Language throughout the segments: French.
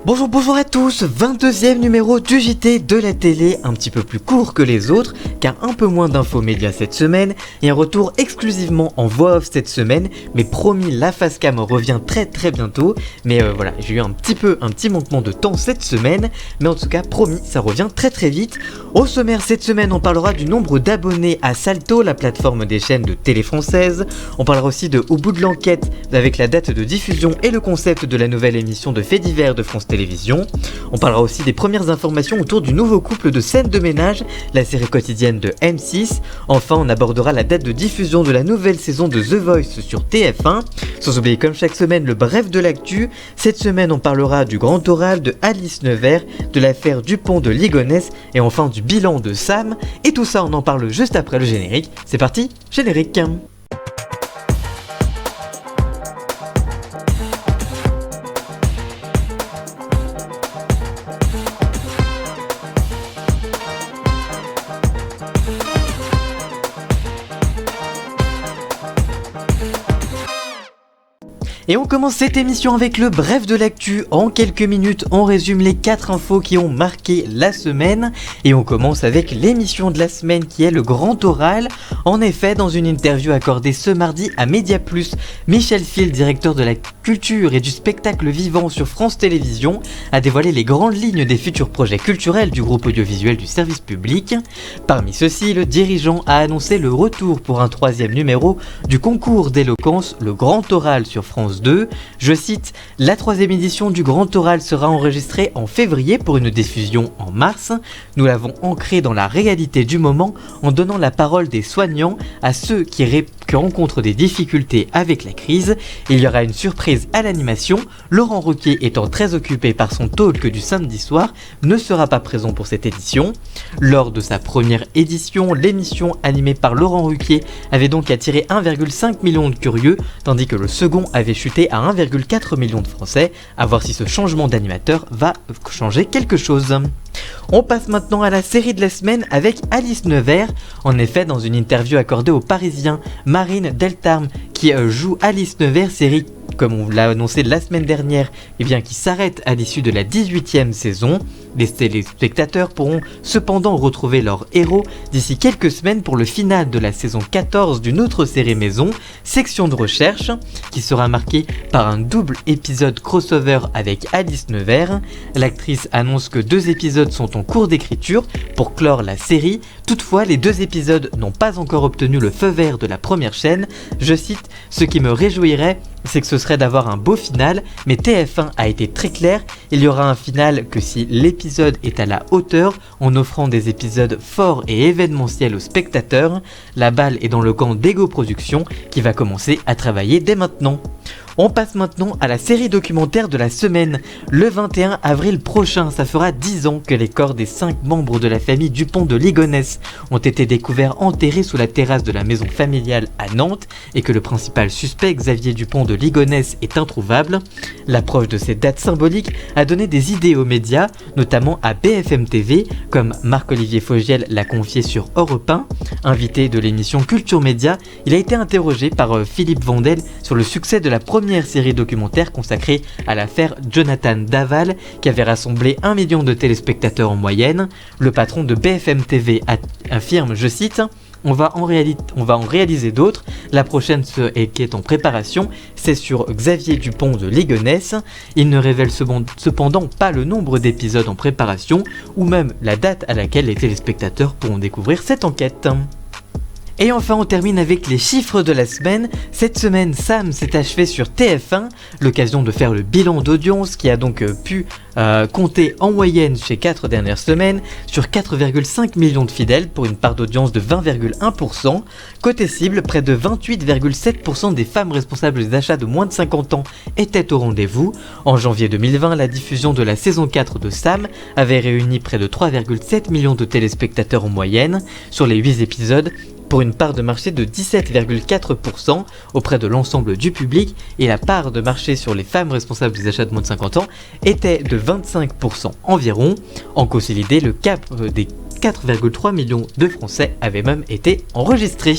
Bonjour à tous, 22e numéro du JT de la télé, un petit peu plus court que les autres, car un peu moins d'infos médias cette semaine, et un retour exclusivement en voix off cette semaine, mais promis, la Facecam revient très bientôt, mais voilà, j'ai eu un petit manquement de temps cette semaine, mais en tout cas, promis, ça revient très vite. Au sommaire cette semaine, on parlera du nombre d'abonnés à Salto, la plateforme des chaînes de télé française, on parlera aussi de Au bout de l'enquête, avec la date de diffusion et le concept de la nouvelle émission de faits divers de France Télévisions. On parlera aussi des premières informations autour du nouveau couple de Scène de ménage, la série quotidienne de M6. Enfin, on abordera la date de diffusion de la nouvelle saison de The Voice sur TF1. Sans oublier comme chaque semaine le bref de l'actu. Cette semaine, on parlera du grand oral de Alice Nevers, de l'affaire Dupont de Ligonnès et enfin du bilan de Sam. Et tout ça, on en parle juste après le générique. C'est parti, générique. Et on commence cette émission avec le bref de l'actu. En quelques minutes, on résume les 4 infos qui ont marqué la semaine. Et on commence avec l'émission de la semaine qui est le grand oral. En effet, dans une interview accordée ce mardi à Média Plus, Michel Fil, directeur de la culture et du spectacle vivant sur France Télévisions, a dévoilé les grandes lignes des futurs projets culturels du groupe audiovisuel du service public. Parmi ceux-ci, le dirigeant a annoncé le retour pour un 3e numéro du concours d'éloquence, le grand oral sur France 2. Je cite, la 3e édition du Grand Oral sera enregistrée en février pour une diffusion en mars. Nous l'avons ancré dans la réalité du moment en donnant la parole des soignants à ceux qui rencontrent des difficultés avec la crise. Il y aura une surprise à l'animation. Laurent Ruquier, étant très occupé par son talk du samedi soir, ne sera pas présent pour cette édition. Lors de sa première édition, l'émission animée par Laurent Ruquier avait donc attiré 1,5 million de curieux, tandis que le second avait chuté à 1,4 million de Français. À voir si ce changement d'animateur va changer quelque chose. On passe maintenant à la série de la semaine avec Alice Nevers. En effet, dans une interview accordée aux Parisiens, Marine Deltarme, qui joue Alice Nevers, série comme on l'a annoncé la semaine dernière, qui s'arrête à l'issue de la 18e saison. Les téléspectateurs pourront cependant retrouver leur héros d'ici quelques semaines pour le final de la saison 14 d'une autre série maison, Section de recherche, qui sera marquée par un double épisode crossover avec Alice Nevers. L'actrice annonce que 2 épisodes sont en cours d'écriture pour clore la série. Toutefois, les 2 épisodes n'ont pas encore obtenu le feu vert de la première chaîne. Je cite, « Ce qui me réjouirait, c'est que ce serait d'avoir un beau final, mais TF1 a été très clair, il y aura un final que si l'épisode est à la hauteur, en offrant des épisodes forts et événementiels aux spectateurs. La balle est dans le camp d'Ego Productions qui va commencer à travailler dès maintenant. » On passe maintenant à la série documentaire de la semaine. Le 21 avril prochain, ça fera 10 ans que les corps des 5 membres de la famille Dupont de Ligonnès ont été découverts enterrés sous la terrasse de la maison familiale à Nantes et que le principal suspect, Xavier Dupont de Ligonnès, est introuvable. L'approche de cette date symbolique a donné des idées aux médias, notamment à BFM TV, comme Marc-Olivier Fogiel l'a confié sur Europe 1. Invité de l'émission Culture Média, il a été interrogé par Philippe Vandel sur le succès de la première série documentaire consacrée à l'affaire Jonathan Daval qui avait rassemblé 1 million de téléspectateurs en moyenne. Le patron de BFM TV affirme, je cite, on va en réaliser d'autres. La prochaine qui est en préparation, c'est sur Xavier Dupont de Ligonnès. Il ne révèle cependant pas le nombre d'épisodes en préparation ou même la date à laquelle les téléspectateurs pourront découvrir cette enquête. Et enfin, on termine avec les chiffres de la semaine. Cette semaine, Sam s'est achevé sur TF1, l'occasion de faire le bilan d'audience qui a donc pu compter en moyenne ces 4 dernières semaines sur 4,5 millions de fidèles pour une part d'audience de 20,1%. Côté cible, près de 28,7% des femmes responsables des achats de moins de 50 ans étaient au rendez-vous. En janvier 2020, la diffusion de la saison 4 de Sam avait réuni près de 3,7 millions de téléspectateurs en moyenne sur les 8 épisodes, pour une part de marché de 17,4% auprès de l'ensemble du public, et la part de marché sur les femmes responsables des achats de moins de 50 ans était de 25% environ. En consolidé, le cap des 4,3 millions de Français avait même été enregistré.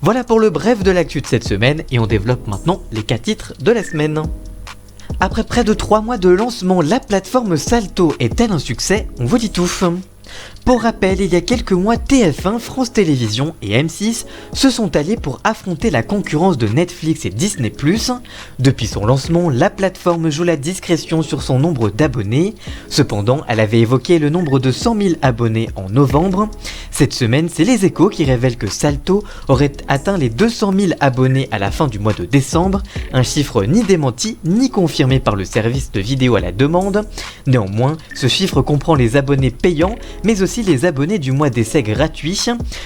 Voilà pour le bref de l'actu de cette semaine, et on développe maintenant les 4 titres de la semaine. Après près de 3 mois de lancement, la plateforme Salto est-elle un succès? On vous dit tout. Pour rappel, il y a quelques mois, TF1, France Télévisions et M6 se sont alliés pour affronter la concurrence de Netflix et Disney+. Depuis son lancement, la plateforme joue la discrétion sur son nombre d'abonnés. Cependant, elle avait évoqué le nombre de 100 000 abonnés en novembre. Cette semaine, c'est Les Échos qui révèlent que Salto aurait atteint les 200 000 abonnés à la fin du mois de décembre, un chiffre ni démenti ni confirmé par le service de vidéo à la demande. Néanmoins, ce chiffre comprend les abonnés payants, mais aussi les abonnés du mois d'essai gratuit.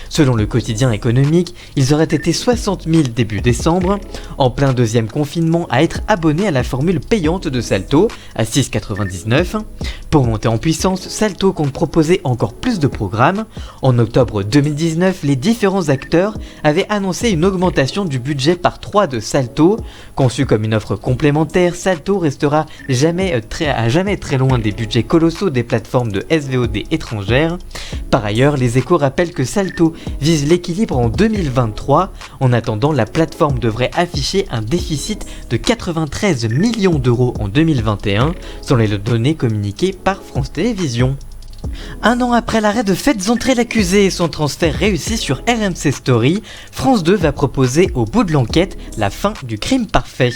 Selon le quotidien économique, ils auraient été 60 000 début décembre, en plein deuxième confinement, à être abonnés à la formule payante de Salto, à 6,99 €. Pour monter en puissance, Salto compte proposer encore plus de programmes. En octobre 2019, les différents acteurs avaient annoncé une augmentation du budget par 3 de Salto. Conçu comme une offre complémentaire, Salto restera à jamais très loin des budgets colossaux des plateformes de SVOD étrangères. Par ailleurs, les Échos rappellent que Salto vise l'équilibre en 2023. En attendant, la plateforme devrait afficher un déficit de 93 millions d'euros en 2021, selon les données communiquées par France Télévisions. Un an après l'arrêt de Faites entrer l'accusé et son transfert réussi sur RMC Story, France 2 va proposer au bout de l'enquête la fin du crime parfait.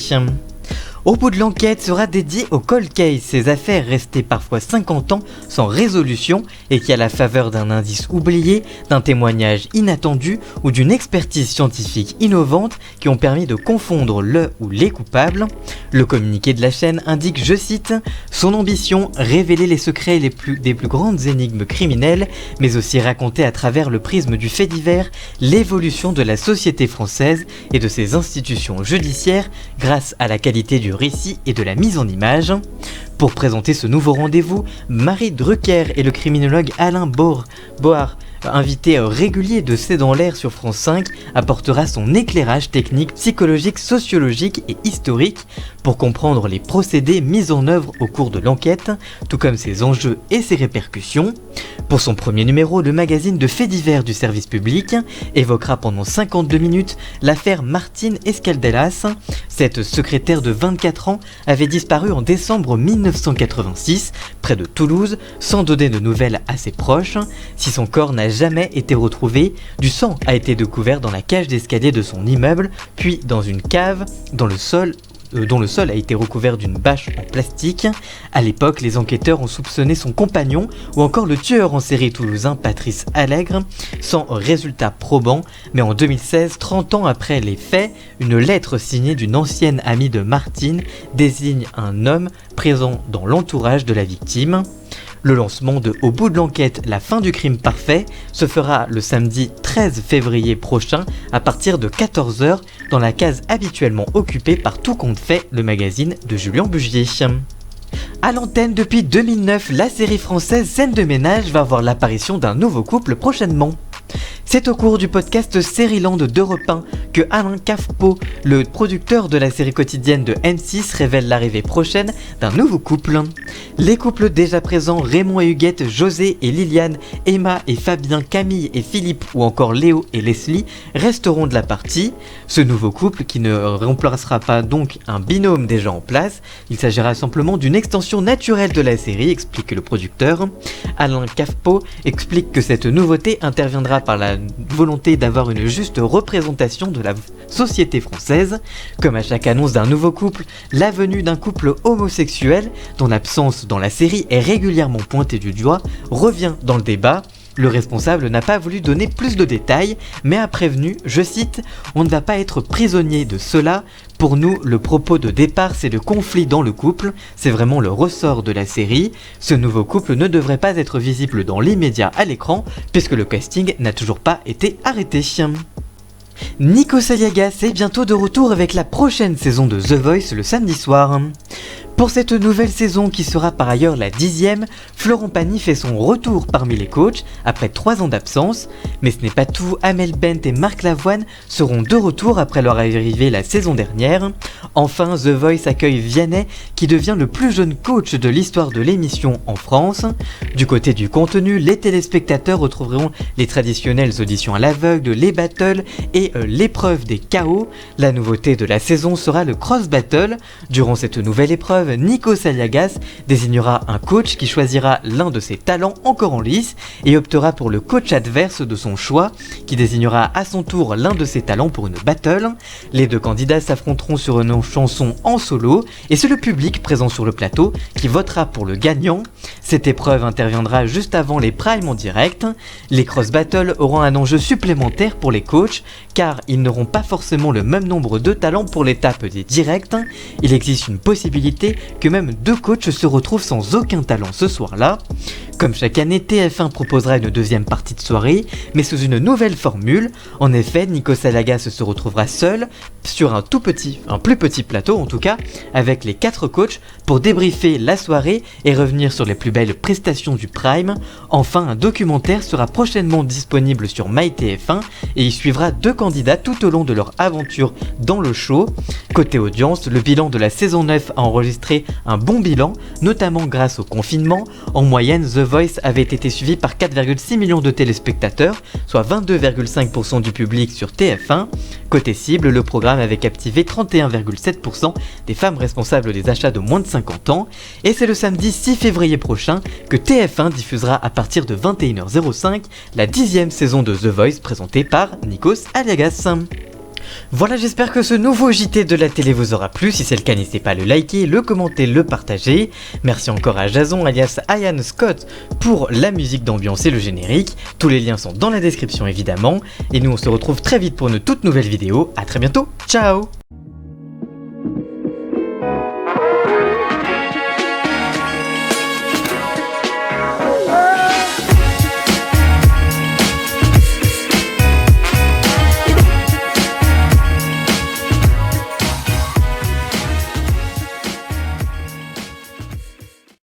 Au bout de l'enquête sera dédié au cold case, ces affaires restées parfois 50 ans sans résolution et qui, à la faveur d'un indice oublié, d'un témoignage inattendu ou d'une expertise scientifique innovante qui ont permis de confondre le ou les coupables. Le communiqué de la chaîne indique, je cite, « Son ambition, révéler les secrets des plus grandes énigmes criminelles, mais aussi raconter à travers le prisme du fait divers l'évolution de la société française et de ses institutions judiciaires grâce à la qualité du récit et de la mise en image. » Pour présenter ce nouveau rendez-vous, Marie Drucker et le criminologue Alain Board, invité régulier de C'est dans l'air sur France 5, apportera son éclairage technique, psychologique, sociologique et historique pour comprendre les procédés mis en œuvre au cours de l'enquête, tout comme ses enjeux et ses répercussions. Pour son premier numéro, le magazine de faits divers du service public évoquera pendant 52 minutes l'affaire Martine Escaldelas. Cette secrétaire de 24 ans avait disparu en décembre 1986, près de Toulouse, sans donner de nouvelles à ses proches. Si son corps n'a jamais été retrouvé, du sang a été découvert dans la cage d'escalier de son immeuble, puis dans une cave dont le sol a été recouvert d'une bâche en plastique. À l'époque, les enquêteurs ont soupçonné son compagnon ou encore le tueur en série toulousain Patrice Allègre, sans résultat probant. Mais en 2016, 30 ans après les faits, une lettre signée d'une ancienne amie de Martine désigne un homme présent dans l'entourage de la victime. Le lancement de Au bout de l'enquête, la fin du crime parfait se fera le samedi 13 février prochain à partir de 14 h dans la case habituellement occupée par Tout compte fait, le magazine de Julien Bugier. À l'antenne depuis 2009, la série française Scène de ménage va voir l'apparition d'un nouveau couple prochainement. C'est au cours du podcast Sérieland d'Europe 1 que Alain Cafpo, le producteur de la série quotidienne de M6, révèle l'arrivée prochaine d'un nouveau couple. Les couples déjà présents, Raymond et Huguette, José et Liliane, Emma et Fabien, Camille et Philippe ou encore Léo et Leslie resteront de la partie. Ce nouveau couple, qui ne remplacera pas donc un binôme déjà en place, il s'agira simplement d'une extension naturelle de la série, explique le producteur. Alain Cafpo explique que cette nouveauté interviendra par la volonté d'avoir une juste représentation de la société française. Comme à chaque annonce d'un nouveau couple, la venue d'un couple homosexuel, dont l'absence dans la série est régulièrement pointée du doigt, revient dans le débat. Le responsable n'a pas voulu donner plus de détails, mais a prévenu, je cite, « On ne va pas être prisonnier de cela. Pour nous, le propos de départ, c'est le conflit dans le couple. C'est vraiment le ressort de la série. Ce nouveau couple ne devrait pas être visible dans l'immédiat à l'écran, puisque le casting n'a toujours pas été arrêté. » Nico Saliagas est bientôt de retour avec la prochaine saison de The Voice le samedi soir. Pour cette nouvelle saison qui sera par ailleurs la 10e, Florent Pagny fait son retour parmi les coachs après 3 ans d'absence. Mais ce n'est pas tout, Amel Bent et Marc Lavoine seront de retour après leur arrivée la saison dernière. Enfin, The Voice accueille Vianney qui devient le plus jeune coach de l'histoire de l'émission en France. Du côté du contenu, les téléspectateurs retrouveront les traditionnelles auditions à l'aveugle, les battles et l'épreuve des KO. La nouveauté de la saison sera le cross battle. Durant cette nouvelle épreuve, épreuve, Nikos Aliagas désignera un coach qui choisira l'un de ses talents encore en lice et optera pour le coach adverse de son choix, qui désignera à son tour l'un de ses talents pour une battle. Les deux candidats s'affronteront sur une chanson en solo, et c'est le public présent sur le plateau qui votera pour le gagnant. Cette épreuve interviendra juste avant les primes en direct. Les cross battles auront un enjeu supplémentaire pour les coachs, car ils n'auront pas forcément le même nombre de talents pour l'étape des directs. Il existe une possibilité que même deux coachs se retrouvent sans aucun talent ce soir-là. Comme chaque année, TF1 proposera une deuxième partie de soirée, mais sous une nouvelle formule. En effet, Nikos Aliagas se retrouvera seul sur un plus petit plateau en tout cas, avec les 4 coachs pour débriefer la soirée et revenir sur les plus belles prestations du Prime. Enfin, un documentaire sera prochainement disponible sur MyTF1 et il suivra 2 candidats tout au long de leur aventure dans le show. Côté audience, le bilan de la saison 9 a enregistré un bon bilan, notamment grâce au confinement. En moyenne, The Voice avait été suivi par 4,6 millions de téléspectateurs, soit 22,5% du public sur TF1. Côté cible, le programme avait captivé 31,7% des femmes responsables des achats de moins de 50 ans. Et c'est le samedi 6 février prochain que TF1 diffusera à partir de 21h05 la 10e saison de The Voice présentée par Nikos Aliagas. Voilà, j'espère que ce nouveau JT de la télé vous aura plu. Si c'est le cas, n'hésitez pas à le liker, le commenter, le partager. Merci encore à Jason alias Ian Scott pour la musique d'ambiance et le générique. Tous les liens sont dans la description évidemment. Et nous on se retrouve très vite pour une toute nouvelle vidéo. A très bientôt, ciao.